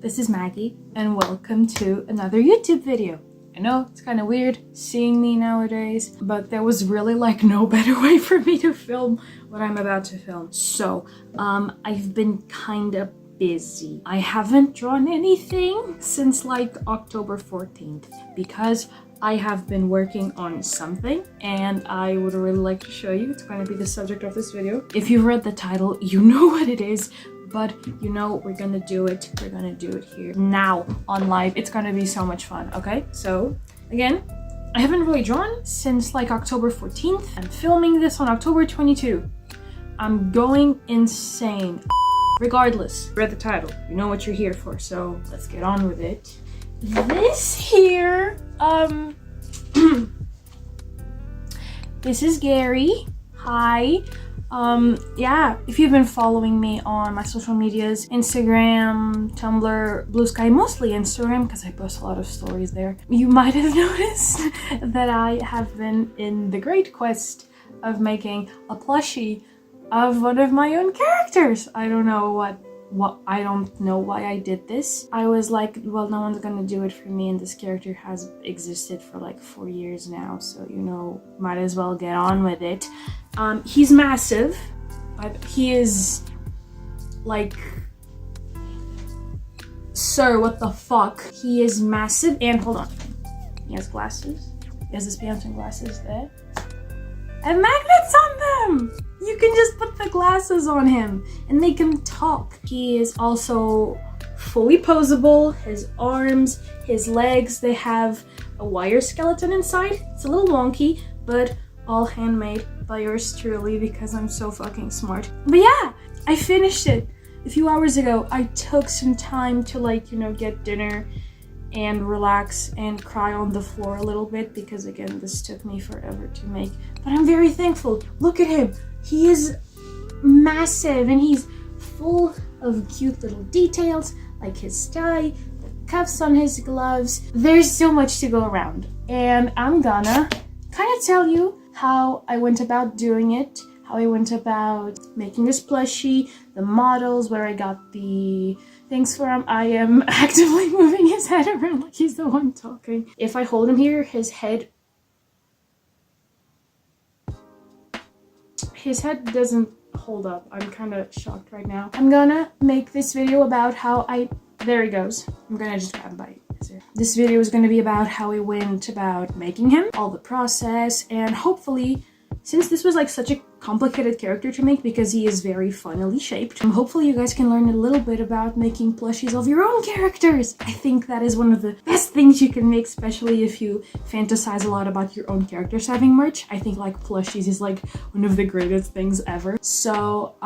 this is Maggie and welcome to another YouTube video. I know it's kind of weird seeing me nowadays, but there was really like no better way for me to film what I'm about to film. So, I've been kind of busy. I haven't drawn anything since like October 14th because I have been working on something and I would really like to show you. It's going to be the subject of this video. If you've read the title, you know what it is, but you know we're gonna do it. We're gonna do it here now on live. It's gonna be so much fun, okay? So again, I haven't really drawn since like October 14th. I'm filming this on October 22. I'm going insane. Regardless, read the title. You know what you're here for, so let's get on with it. This here, this is Gary. Hi. Yeah, if you've been following me on my social medias, Instagram, Tumblr, Blue Sky, mostly Instagram because I post a lot of stories there, you might have noticed that I have been in the great quest of making a plushie of one of my own characters. I don't know I don't know why I did this. I was like, well, no one's gonna do it for me, and this character has existed for like 4 years now, so you know, might as well get on with it. He's massive, but he is like, sir, what the fuck? He is massive, and hold on, he has glasses. He has his pants and glasses there, and magnets on them. You can just put the glasses on him and make him talk. He is also fully posable. His arms, his legs, they have a wire skeleton inside. It's a little wonky, but all handmade by yours truly because I'm so fucking smart. But yeah, I finished it a few hours ago. I took some time to like, you know, get dinner and relax and cry on the floor a little bit because again, this took me forever to make, but I'm very thankful. Look at him. He is massive and he's full of cute little details like his tie, the cuffs on his gloves. There's so much to go around, and I'm gonna kind of tell you how I went about doing it, how I went about making this plushie, the models, where I got the things from. I am actively moving his head around like he's the one talking. If I hold him here, his head doesn't hold up. I'm kind of shocked right now. I'm gonna make this video about how there he goes. I'm gonna just grab by here. This video is gonna be about how I went about making him, all the process, and hopefully, since this was like such a complicated character to make because he is very funnily shaped, hopefully you guys can learn a little bit about making plushies of your own characters. I think that is one of the best things you can make, especially if you fantasize a lot about your own characters having merch. I think like plushies is like one of the greatest things ever. So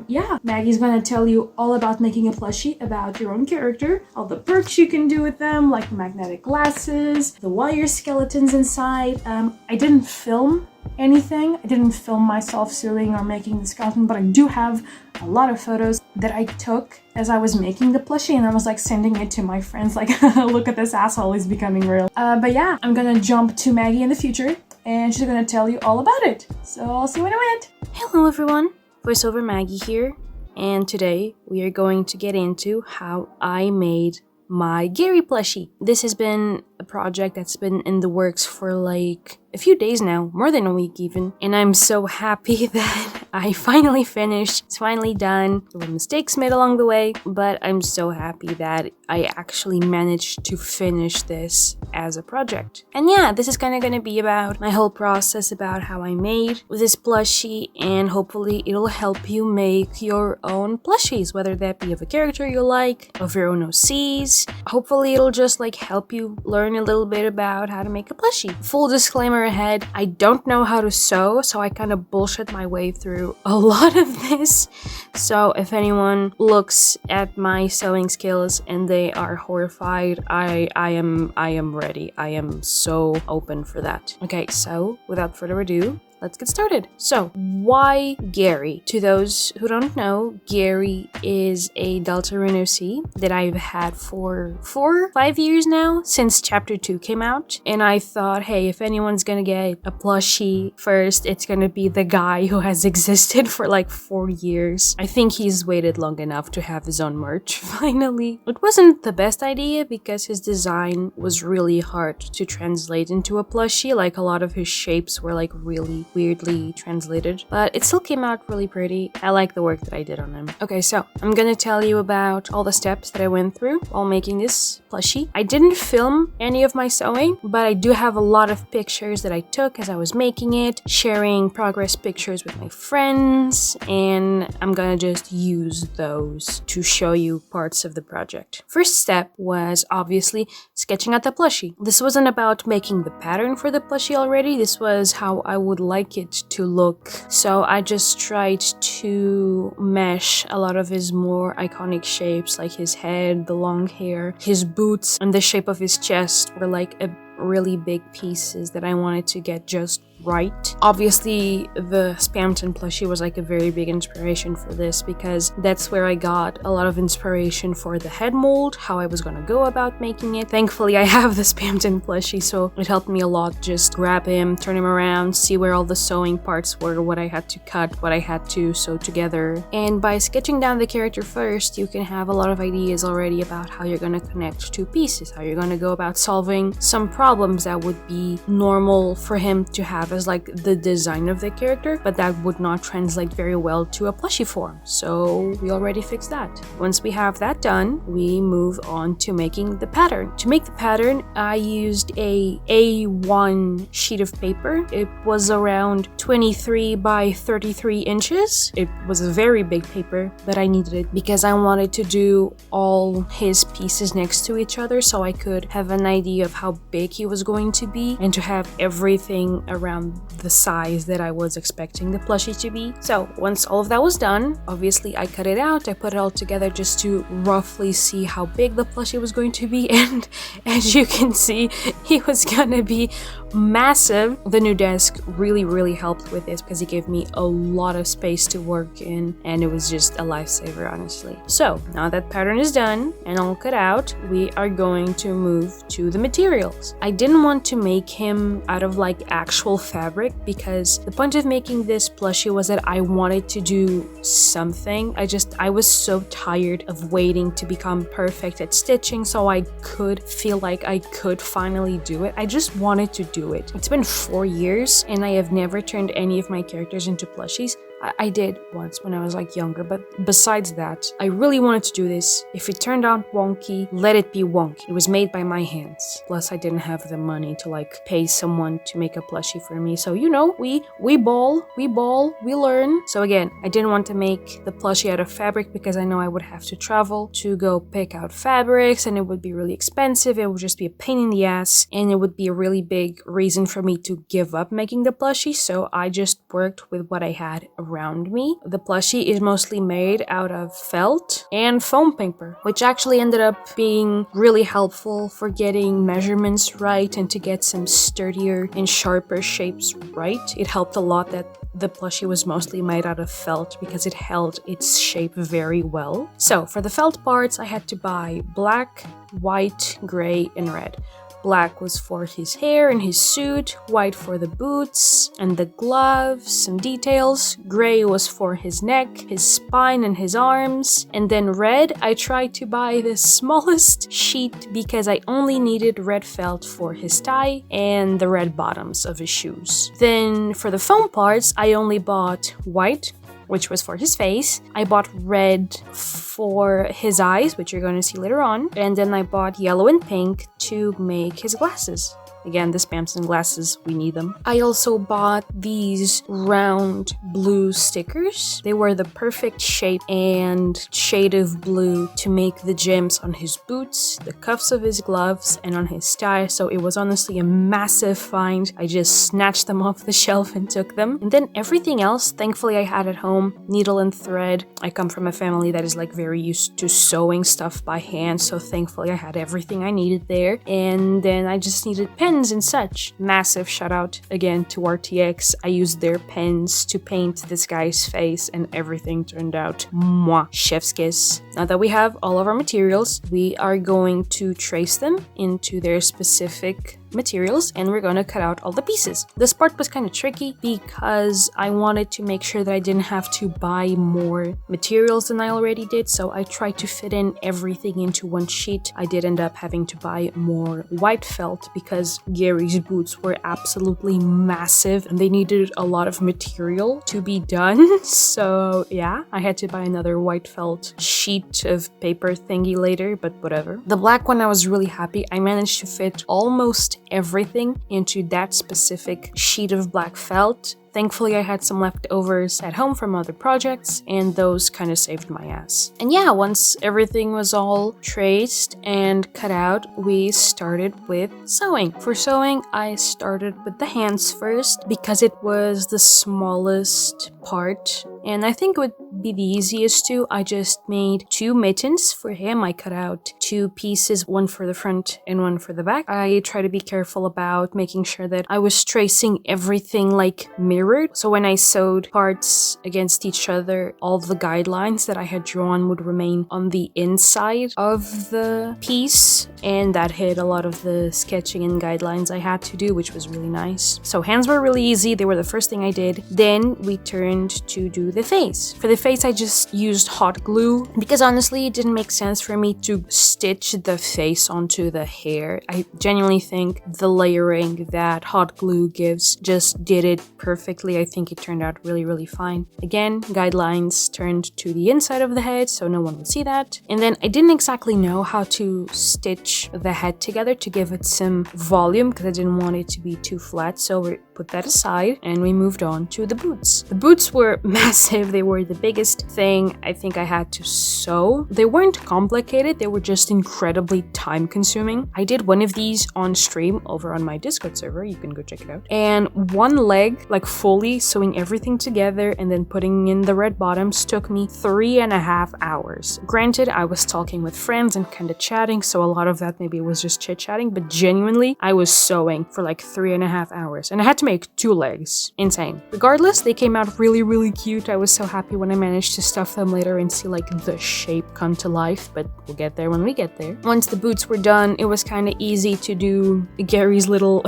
yeah, Maggie's gonna tell you all about making a plushie about your own character, all the perks you can do with them, like magnetic glasses, the wire skeletons inside. I didn't film anything. I didn't film myself sewing or making the skeleton, but I do have a lot of photos that I took as I was making the plushie, and I was like sending it to my friends like, look at this asshole, he's becoming real. But yeah, I'm gonna jump to Maggie in the future and she's gonna tell you all about it. So I'll see you when I went. Hello everyone, voiceover Maggie here, and today we are going to get into how I made my Gary plushie. This has been a project that's been in the works for like a few days now, more than a week even, and I'm so happy that I finally finished. It's finally done. There were mistakes made along the way, but I'm so happy that I actually managed to finish this as a project. And yeah, this is kind of gonna be about my whole process, about how I made this plushie, and hopefully it'll help you make your own plushies, whether that be of a character you like, of your own OCs. Hopefully it'll just like help you learn a little bit about how to make a plushie. Full disclaimer ahead, I don't know how to sew, so I kind of bullshit my way through a lot of this. So if anyone looks at my sewing skills and they are horrified, I am ready. I am so open for that. Okay, so without further ado, let's get started. So, why Gary? To those who don't know, Gary is a deltarune OC that I've had for 5 years now, since chapter 2 came out. And I thought, hey, if anyone's gonna get a plushie first, it's gonna be the guy who has existed for like 4 years. I think he's waited long enough to have his own merch, finally. It wasn't the best idea because his design was really hard to translate into a plushie. Like, a lot of his shapes were like really weirdly translated, but it still came out really pretty. I like the work that I did on him. Okay, so I'm gonna tell you about all the steps that I went through while making this plushie. I didn't film any of my sewing, but I do have a lot of pictures that I took as I was making it, sharing progress pictures with my friends, and I'm gonna just use those to show you parts of the project. First step was obviously sketching out the plushie. This wasn't about making the pattern for the plushie already, this was how I would like it to look. So I just tried to mesh a lot of his more iconic shapes, like his head, the long hair, his boots, and the shape of his chest were like a really big pieces that I wanted to get just right. Obviously, the Spamton plushie was like a very big inspiration for this because that's where I got a lot of inspiration for the head mold, how I was gonna go about making it. Thankfully, I have the Spamton plushie, so it helped me a lot. Just grab him, turn him around, see where all the sewing parts were, what I had to cut, what I had to sew together. And by sketching down the character first, you can have a lot of ideas already about how you're gonna connect two pieces, how you're gonna go about solving some problems that would be normal for him to have as like the design of the character, but that would not translate very well to a plushie form. So we already fixed that. Once we have that done, we move on to making the pattern. To make the pattern, I used a A1 sheet of paper. It was around 23 by 33 inches. It was a very big paper, but I needed it because I wanted to do all his pieces next to each other so I could have an idea of how big he was going to be and to have everything around the size that I was expecting the plushie to be. So once all of that was done, obviously I cut it out, I put it all together just to roughly see how big the plushie was going to be, and as you can see, he was gonna be massive. The new desk really helped with this because it gave me a lot of space to work in, and it was just a lifesaver, honestly. So now that pattern is done and all cut out, we are going to move to the materials. I didn't want to make him out of like actual fabric because the point of making this plushie was that I wanted to do something. I was so tired of waiting to become perfect at stitching so I could feel like I could finally do it. I just wanted to do it. It's been 4 years and I have never turned any of my characters into plushies. I did once when I was like younger, but besides that, I really wanted to do this. If it turned out wonky, let it be wonky. It was made by my hands. Plus, I didn't have the money to like pay someone to make a plushie for me. So, you know, we ball, we learn. So again, I didn't want to make the plushie out of fabric because I know I would have to travel to go pick out fabrics and it would be really expensive. It would just be a pain in the ass and it would be a really big reason for me to give up making the plushie. So I just worked with what I had around me. The plushie is mostly made out of felt and foam paper, which actually ended up being really helpful for getting measurements right and to get some sturdier and sharper shapes right. It helped a lot that the plushie was mostly made out of felt because it held its shape very well. So for the felt parts, I had to buy black, white, gray, and red. Black was for his hair and his suit, white for the boots and the gloves, some details. Gray was for his neck, his spine, and his arms. And then red, I tried to buy the smallest sheet because I only needed red felt for his tie and the red bottoms of his shoes. Then for the foam parts, I only bought white, which was for his face. I bought red for his eyes, which you're going to see later on. And then I bought yellow and pink to make his glasses. Again, the Spamton glasses, we need them. I also bought these round blue stickers. They were the perfect shape and shade of blue to make the gems on his boots, the cuffs of his gloves, and on his tie. So it was honestly a massive find. I just snatched them off the shelf and took them. And then everything else, thankfully I had at home, needle and thread. I come from a family that is like very used to sewing stuff by hand, so thankfully I had everything I needed there. And then I just needed pens pens and such. Massive shout out again to RTX. I used their pens to paint this guy's face and everything turned out mwah, chef's kiss. Now that we have all of our materials, we are going to trace them into their specific materials and we're gonna cut out all the pieces. This part was kind of tricky because I wanted to make sure that I didn't have to buy more materials than I already did, so I tried to fit in everything into one sheet. I did end up having to buy more white felt because Gary's boots were absolutely massive and they needed a lot of material to be done. So yeah, I had to buy another white felt sheet of paper thingy later, but whatever. The black one, I was really happy. I managed to fit almost everything into that specific sheet of black felt. Thankfully, I had some leftovers at home from other projects, and those kind of saved my ass. And yeah, once everything was all traced and cut out, we started with sewing. For sewing, I started with the hands first because it was the smallest part, and I think it would be the easiest too. I just made 2 mittens for him. I cut out 2 pieces, one for the front and one for the back. I try to be careful about making sure that I was tracing everything like mirrored. So when I sewed parts against each other, all the guidelines that I had drawn would remain on the inside of the piece, and that hid a lot of the sketching and guidelines I had to do, which was really nice. So hands were really easy. They were the first thing I did. Then we turned to do the face. For the face, I just used hot glue because honestly, it didn't make sense for me to stitch the face onto the hair. I genuinely think the layering that hot glue gives just did it perfectly. I think it turned out really, really fine. Again, guidelines turned to the inside of the head so no one would see that. And then I didn't exactly know how to stitch the head together to give it some volume because I didn't want it to be too flat. So we put that aside and we moved on to the boots. The boots were massive. They were the biggest thing I think I had to sew. They weren't complicated. They were just incredibly time consuming. I did one of these on stream over on my Discord server. You can go check it out. And one leg, like fully sewing everything together and then putting in the red bottoms, took me 3.5 hours. Granted, I was talking with friends and kind of chatting, so a lot of that maybe was just chit-chatting, but genuinely, I was sewing for like 3.5 hours. And I had to make 2 legs. Insane. Regardless, they came out really, really cute. I was so happy when I managed to stuff them later and see like the shape come to life, but we'll get there when we get there. Once the boots were done, it was kind of easy to do Gary's little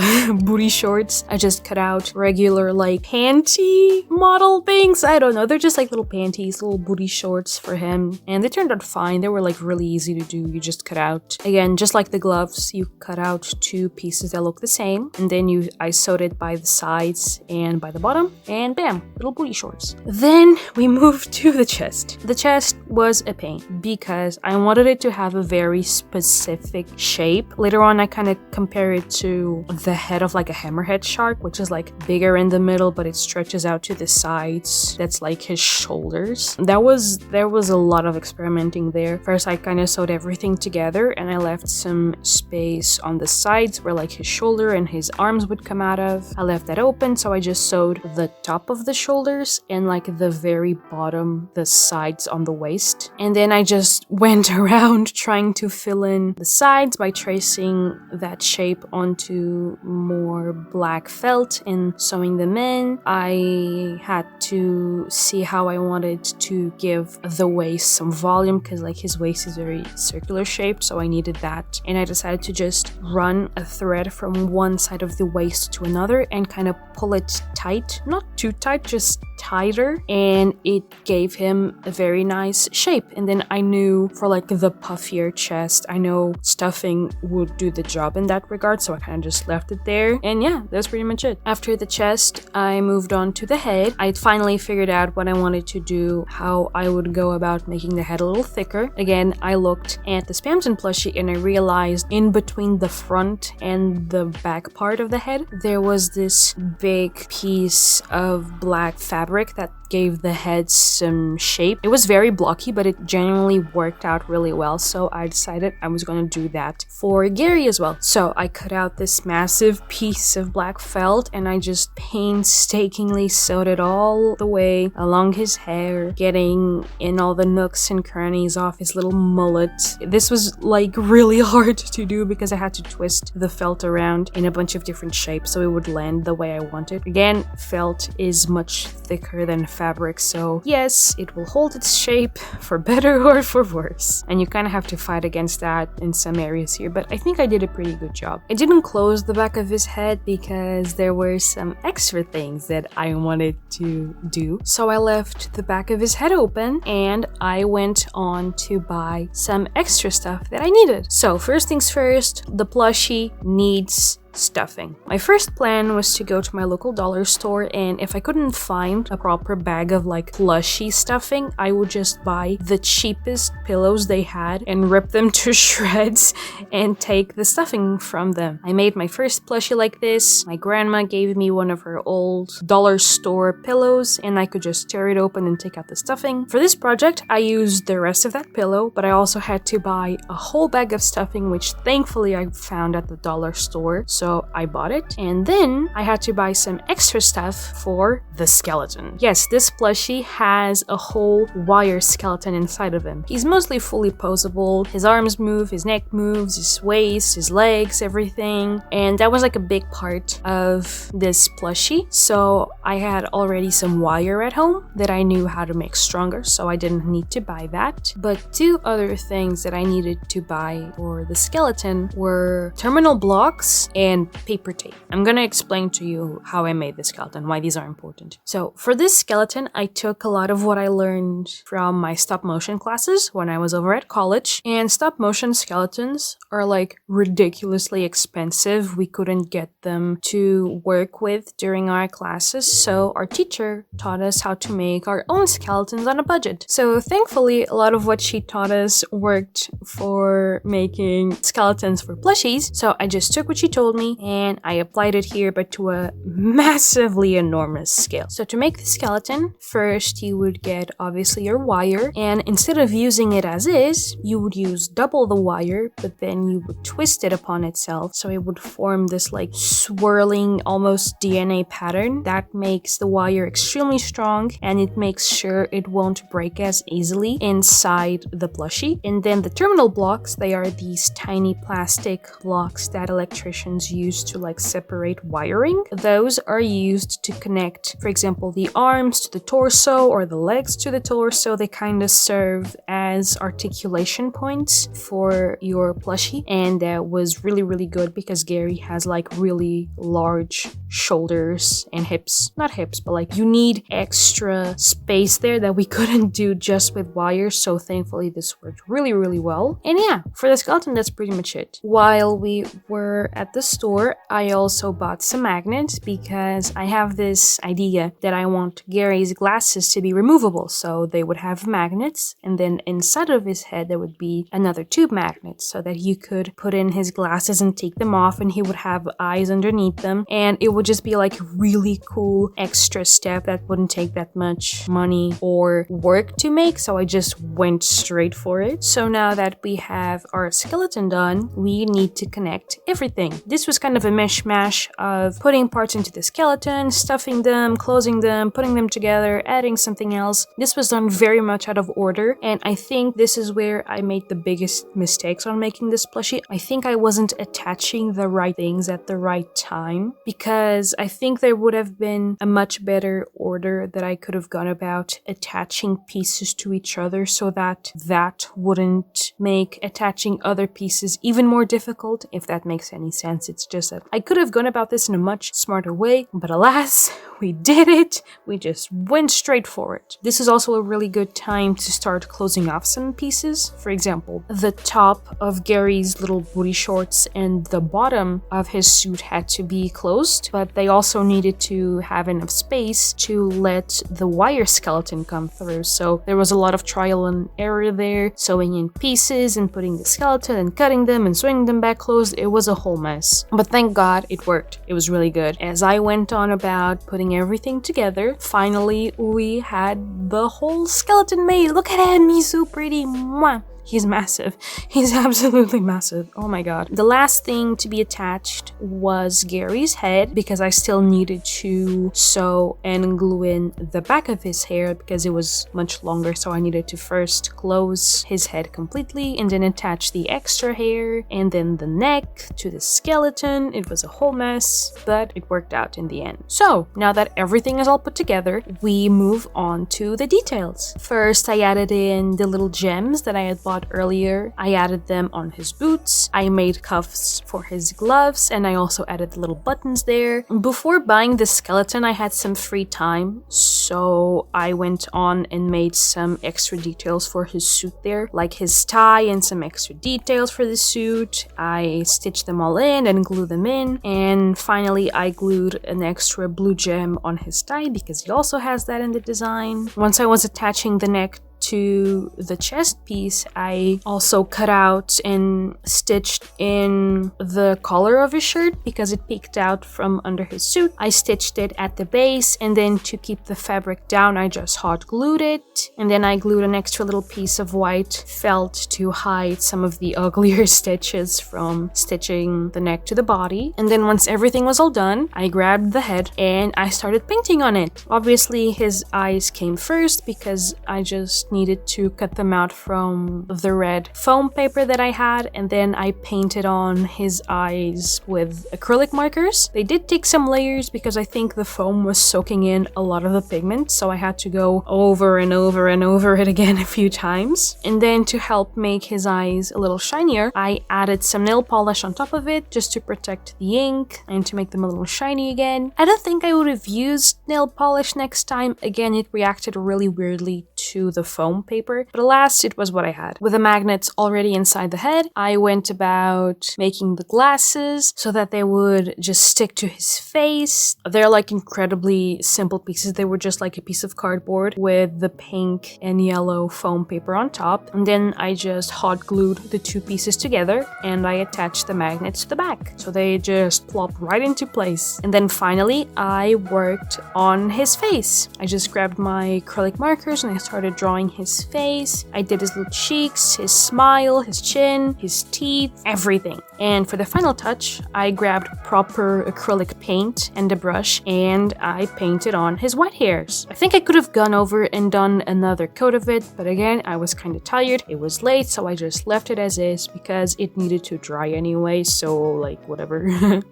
booty shorts. I just cut out regular like panty model things. I don't know. They're just like little panties, little booty shorts for him. And they turned out fine. They were like really easy to do. You just cut out, again, just like the gloves, you cut out 2 pieces that look the same. And then I sewed it by the sides and by the bottom. And bam, little booty shorts. Then we moved to the chest. The chest was a pain because I wanted it to have a very specific shape. Later on, I kind of compare it to the head of like a hammerhead shark, which is like bigger in the middle, but it stretches out to the sides. That's like his shoulders. There was a lot of experimenting there. First, I kind of sewed everything together and I left some space on the sides where like his shoulder and his arms would come out of. I left that open, so I just sewed the top of the shoulders and like the very bottom, the sides on the waist. And then I just went around trying to fill in the sides by tracing that shape onto more black felt and sewing them in. I had to see how I wanted to give the waist some volume because like his waist is very circular shaped, so I needed that. And I decided to just run a thread from one side of the waist to another and kind of pull it tight. Not too tight, just tighter, and it gave him a very nice shape. And then I knew for like the puffier chest, I know stuffing would do the job in that regard, so I kind of just left it there. And yeah, that's pretty much it. After the chest, I moved on to the head. I finally figured out what I wanted to do, how I would go about making the head a little thicker. Again, I looked at the Spamton plushie and I realized in between the front and the back part of the head, there was this big piece of black fabric that gave the head some shape. It was very blocky, but it genuinely worked out really well, so I decided I was going to do that for Gary as well. So I cut out this massive piece of black felt and I just painstakingly sewed it all the way along his hair, getting in all the nooks and crannies off his little mullet. This was like really hard to do because I had to twist the felt around in a bunch of different shapes so it would land the way I wanted. Again, felt is much thicker than fabric, so yes, it will hold its shape for better or for worse. And you kind of have to fight against that in some areas here, but I think I did a pretty good job. I didn't close the back of his head because there were some extra things that I wanted to do. So I left the back of his head open and I went on to buy some extra stuff that I needed. So first things first, the plushie needs stuffing. My first plan was to go to my local dollar store, and if I couldn't find a proper bag of like plushie stuffing, I would just buy the cheapest pillows they had and rip them to shreds and take the stuffing from them. I made my first plushie like this. My grandma gave me one of her old dollar store pillows and I could just tear it open and take out the stuffing. For this project, I used the rest of that pillow, but I also had to buy a whole bag of stuffing, which thankfully I found at the dollar store. So I bought it, and then I had to buy some extra stuff for the skeleton. Yes, this plushie has a whole wire skeleton inside of him. He's mostly fully posable. His arms move, his neck moves, his waist, his legs, everything. And that was like a big part of this plushie. So I had already some wire at home that I knew how to make stronger, so I didn't need to buy that. But two other things that I needed to buy for the skeleton were terminal blocks and paper tape. I'm gonna explain to you how I made the skeleton, why these are important. So for this skeleton, I took a lot of what I learned from my stop motion classes when I was over at college, and stop motion skeletons are like ridiculously expensive. We couldn't get them to work with during our classes, so our teacher taught us how to make our own skeletons on a budget. So thankfully, a lot of what she taught us worked for making skeletons for plushies, so I just took what she told me and I applied it here, but to a massively enormous scale. So to make the skeleton, first you would get obviously your wire, and instead of using it as is, you would use double the wire, but then you would twist it upon itself so it would form this like swirling almost DNA pattern that makes the wire extremely strong, and it makes sure it won't break as easily inside the plushie. And then the terminal blocks, they are these tiny plastic blocks that electricians use to like separate wiring. Those are used to connect, for example, the arms to the torso or the legs to the torso. They kind of serve as articulation points for your plushie, and that was really good because Gary has like really large shoulders and hips. Not hips, but like you need extra space there that we couldn't do just with wires, so thankfully this worked really well. And yeah, for the skeleton, that's pretty much it. While we were at the store, I also bought some magnets because I have this idea that I want Gary's glasses to be removable, so they would have magnets, and then inside of his head there would be another tube magnet so that you could put in his glasses and take them off and he would have eyes underneath them, and it would just be like a really cool extra step that wouldn't take that much money or work to make, so I just went straight for it. So now that we have our skeleton done, we need to connect everything. This was kind of a mishmash of putting parts into the skeleton, stuffing them, closing them, putting them together, adding something else. This was done very much out of order, and I think this is where I made the biggest mistakes on making this plushie. I think I wasn't attaching the right things at the right time, because I think there would have been a much better order that I could have gone about attaching pieces to each other so that that wouldn't make attaching other pieces even more difficult, if that makes any sense. It's just that I could have gone about this in a much smarter way, but alas, we did it. We just went straight for it. This is also a really good time to start closing off some pieces. For example, the top of Gary's little booty shorts and the bottom of his suit had to be closed, but they also needed to have enough space to let the wire skeleton come through. So there was a lot of trial and error there, sewing in pieces and putting the skeleton and cutting them and sewing them back closed. It was a whole mess. this. But thank God it worked. It was really good. As I went on about putting everything together, finally we had the whole skeleton made. Look at him, he's so pretty. Mwah. He's massive. He's absolutely massive. Oh my god. The last thing to be attached was Gary's head, because I still needed to sew and glue in the back of his hair because it was much longer, so I needed to first close his head completely and then attach the extra hair and then the neck to the skeleton. It was a whole mess, but it worked out in the end. So now that everything is all put together, we move on to the details. First, I added in the little gems that I had bought earlier. I added them on his boots. I made cuffs for his gloves, and I also added the little buttons there. Before buying the skeleton, I had some free time, so I went on and made some extra details for his suit there, like his tie and some extra details for the suit. I stitched them all in and glued them in, and finally I glued an extra blue gem on his tie because he also has that in the design. Once I was attaching the neck to the chest piece, I also cut out and stitched in the collar of his shirt because it peeked out from under his suit. I stitched it at the base, and then to keep the fabric down, I just hot glued it, and then I glued an extra little piece of white felt to hide some of the uglier stitches from stitching the neck to the body. And then once everything was all done, I grabbed the head and I started painting on it. Obviously his eyes came first because I just needed to cut them out from the red foam paper that I had, and then I painted on his eyes with acrylic markers. They did take some layers because I think the foam was soaking in a lot of the pigment, so I had to go over and over and over it again a few times. And then to help make his eyes a little shinier, I added some nail polish on top of it just to protect the ink and to make them a little shiny again. I don't think I would have used nail polish next time. Again, it reacted really weirdly to the foam paper, but alas, it was what I had. With the magnets already inside the head, I went about making the glasses so that they would just stick to his face. They're like incredibly simple pieces. They were just like a piece of cardboard with the pink and yellow foam paper on top, and then I just hot glued the two pieces together and I attached the magnets to the back, so they just plop right into place. And then finally I worked on his face. I just grabbed my acrylic markers and I started drawing his face. I did his little cheeks, his smile, his chin, his teeth, everything. And for the final touch, I grabbed proper acrylic paint and a brush and I painted on his white hairs. I think I could have gone over and done another coat of it, but again, I was kind of tired. It was late, so I just left it as is because it needed to dry anyway, so like whatever.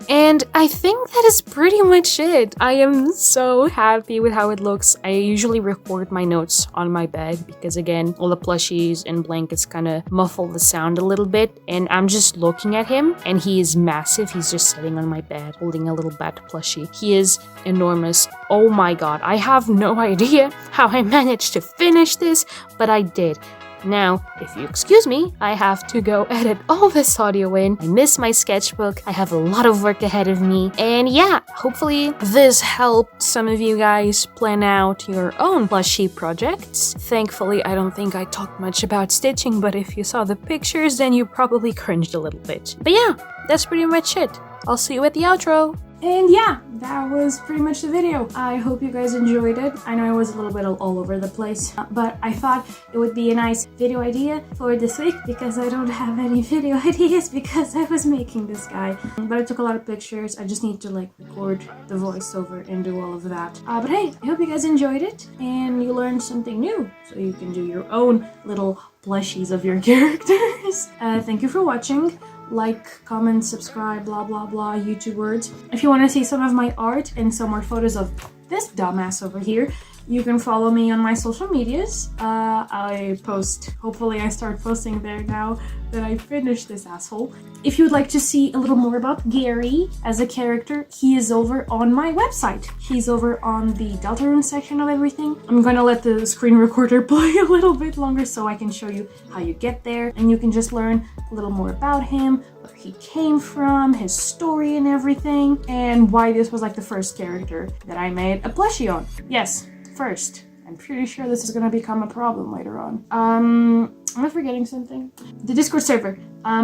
And I think that is pretty much it. I am so happy with how it looks. I usually record my notes on my bed because again, all the plushies and blankets kind of muffle the sound a little bit, and I'm just looking at him and he is massive. He's just sitting on my bed holding a little bat plushie. He is enormous. Oh my god, I have no idea how I managed to finish this, but I did. Now, if you excuse me, I have to go edit all this audio in. I miss my sketchbook. I have a lot of work ahead of me. And yeah, hopefully this helped some of you guys plan out your own plushie projects. Thankfully, I don't think I talked much about stitching, but if you saw the pictures, then you probably cringed a little bit. But yeah, that's pretty much it. I'll see you at the outro. And yeah, that was pretty much the video. I hope you guys enjoyed it. I know I was a little bit all over the place, but I thought it would be a nice video idea for this week because I don't have any video ideas because I was making this guy. But I took a lot of pictures. I just need to like record the voiceover and do all of that. But hey, I hope you guys enjoyed it and you learned something new so you can do your own little plushies of your characters. Thank you for watching. Like, comment, subscribe, blah blah blah, YouTube words. If you want to see some of my art and some more photos of this dumbass over here, you can follow me on my social medias. I post, hopefully I start posting there now that I finished this asshole. If you would like to see a little more about Gary as a character, he is over on my website. He's over on the deltarune section of everything. I'm gonna let the screen recorder play a little bit longer so I can show you how you get there, and you can just learn a little more about him, where he came from, his story and everything, and why this was like the first character that I made a plushie on. Yes, first. I'm pretty sure this is gonna become a problem later on. Am I forgetting something? The Discord server.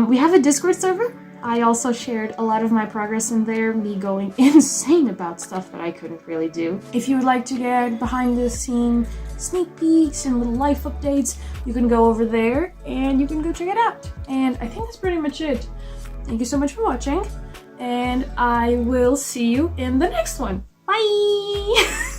We have a Discord server. I also shared a lot of my progress in there, me going insane about stuff that I couldn't really do. If you would like to get behind the scene sneak peeks and little life updates, you can go over there and you can go check it out. And I think that's pretty much it. Thank you so much for watching, and I will see you in the next one. Bye!